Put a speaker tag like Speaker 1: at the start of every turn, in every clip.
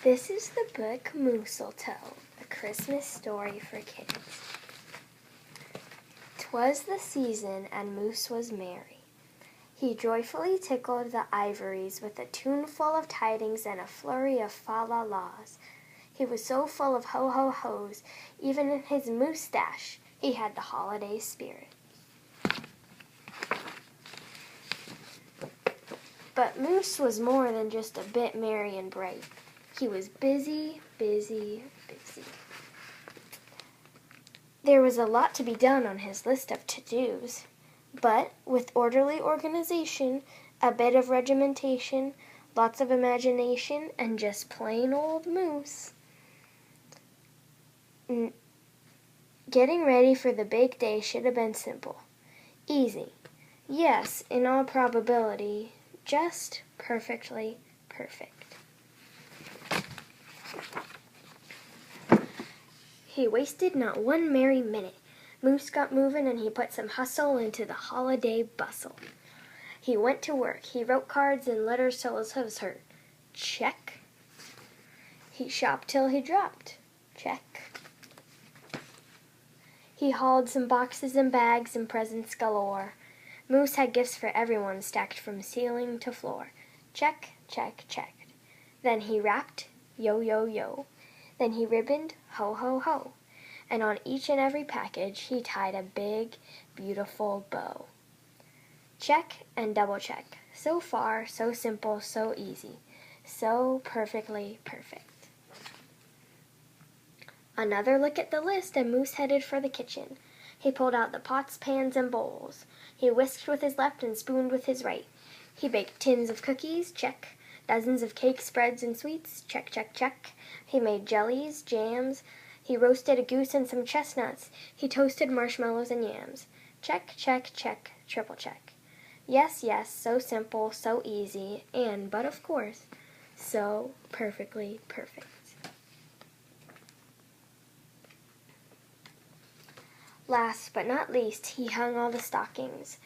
Speaker 1: This is the book Mooseltoe, a Christmas story for kids. 'Twas the season, and Moose was merry. He joyfully tickled the ivories with a tune full of tidings and a flurry of fa-la-las. He was so full of ho-ho-hos, even in his moustache he had the holiday spirit. But Moose was more than just a bit merry and bright. He was busy, busy, busy. There was a lot to be done on his list of to-dos, but with orderly organization, a bit of regimentation, lots of imagination, and just plain old Moose, getting ready for the big day should have been simple. Easy. Yes, in all probability, just perfectly perfect. He wasted not one merry minute. Moose got moving, and he put some hustle into the holiday bustle. He went to work. He wrote cards and letters till his hooves hurt. Check. He shopped till he dropped. Check. He hauled some boxes and bags and presents galore. Moose had gifts for everyone stacked from ceiling to floor. Check, check, check. Then he wrapped, yo, yo, yo. Then he ribboned, ho, ho, ho. And on each and every package he tied a big, beautiful bow. Check and double check. So far, so simple, so easy. So perfectly perfect. Another look at the list, and Moose headed for the kitchen. He pulled out the pots, pans, and bowls. He whisked with his left and spooned with his right. He baked tins of cookies, check. Dozens of cakes, spreads, and sweets, check, check, check. He made jellies, jams. He roasted a goose and some chestnuts. He toasted marshmallows and yams. Check, check, check, triple check. Yes, yes, so simple, so easy, and, but of course, so perfectly perfect. Last but not least, he hung all the stockings,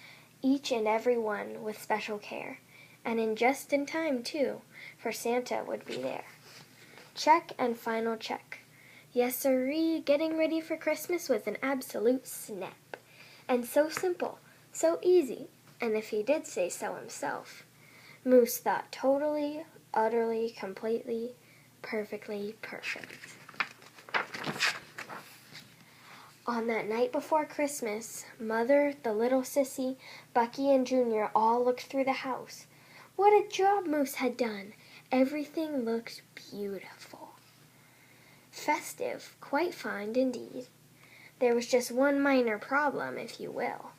Speaker 1: each and every one with special care, and just in time, too, for Santa would be there. Check and final check. Yes, sirree, getting ready for Christmas was an absolute snap, and so simple, so easy, and if he did say so himself, Moose thought totally, utterly, completely, perfectly perfect. On that night before Christmas, Mother, the little sissy, Bucky, and Junior all looked through the house. What a job Moose had done! Everything looked beautiful. Festive, quite fine indeed. There was just one minor problem, if you will.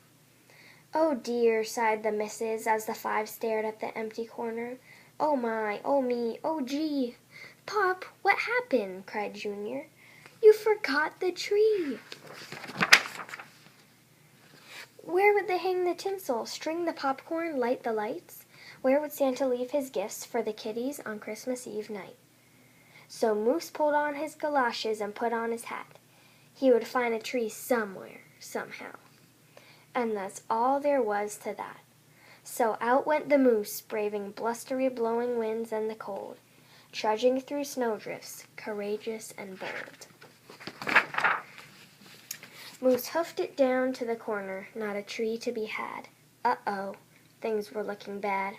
Speaker 1: Oh dear, sighed the missus as the five stared at the empty corner. Oh my, oh me, oh gee. Pop, what happened? Cried Junior. You forgot the tree. Where would they hang the tinsel, string the popcorn, light the lights? Where would Santa leave his gifts for the kiddies on Christmas Eve night? So Moose pulled on his galoshes and put on his hat. He would find a tree somewhere, somehow. And that's all there was to that. So out went the Moose, braving blustery blowing winds and the cold, trudging through snowdrifts, courageous and bold. Moose hoofed it down to the corner, not a tree to be had. Uh-oh, things were looking bad.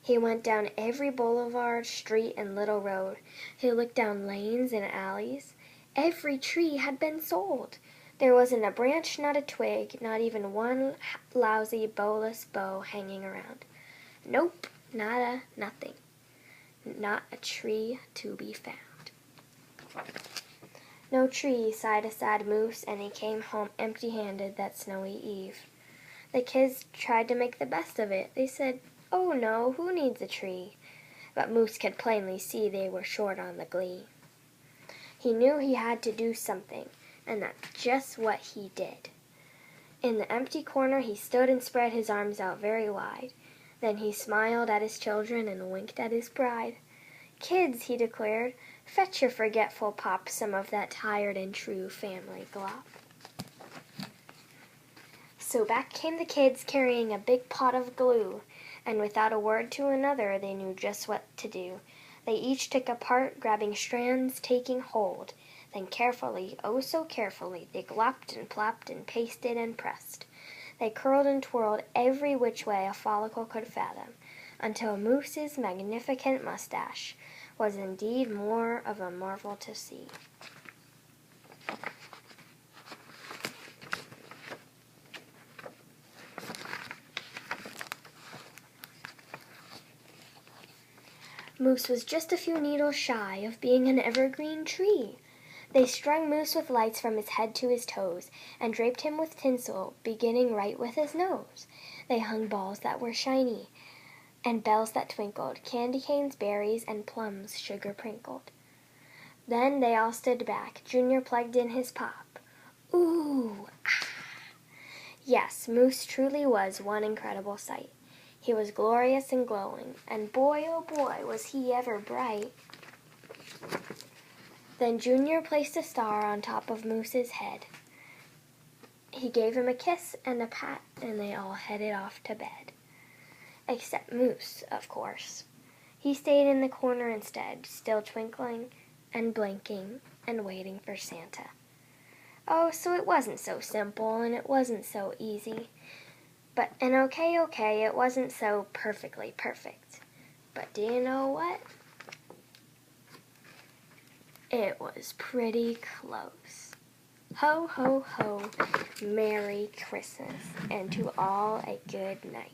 Speaker 1: He went down every boulevard, street, and little road. He looked down lanes and alleys. Every tree had been sold. There wasn't a branch, not a twig, not even one lousy bowless bough hanging around. Nope, nada, nothing. Not a tree to be found. No tree, sighed a sad Moose, and he came home empty-handed that snowy eve. The kids tried to make the best of it. They said, "Oh no, who needs a tree?" But Moose could plainly see they were short on the glee. He knew he had to do something, and that's just what he did. In the empty corner he stood and spread his arms out very wide. Then he smiled at his children and winked at his bride. "Kids," he declared, "fetch your forgetful pop some of that tired and true family glop." So back came the kids carrying a big pot of glue, and without a word to another they knew just what to do. They each took a part, grabbing strands, taking hold. Then carefully, oh so carefully, they glopped and plopped and pasted and pressed. They curled and twirled every which way a follicle could fathom, until Moose's magnificent mustache was indeed more of a marvel to see. Moose was just a few needles shy of being an evergreen tree. They strung Moose with lights from his head to his toes, and draped him with tinsel, beginning right with his nose. They hung balls that were shiny, and bells that twinkled, candy canes, berries, and plums sugar sprinkled. Then they all stood back. Junior plugged in his pop. Ooh! Ah! Yes, Moose truly was one incredible sight. He was glorious and glowing, and boy, oh boy, was he ever bright. Then Junior placed a star on top of Moose's head. He gave him a kiss and a pat, and they all headed off to bed. Except Moose, of course. He stayed in the corner instead, still twinkling and blinking and waiting for Santa. Oh, so it wasn't so simple, and it wasn't so easy. And okay, it wasn't so perfectly perfect. But do you know what? It was pretty close. Ho, ho, ho, Merry Christmas, and to all a good night.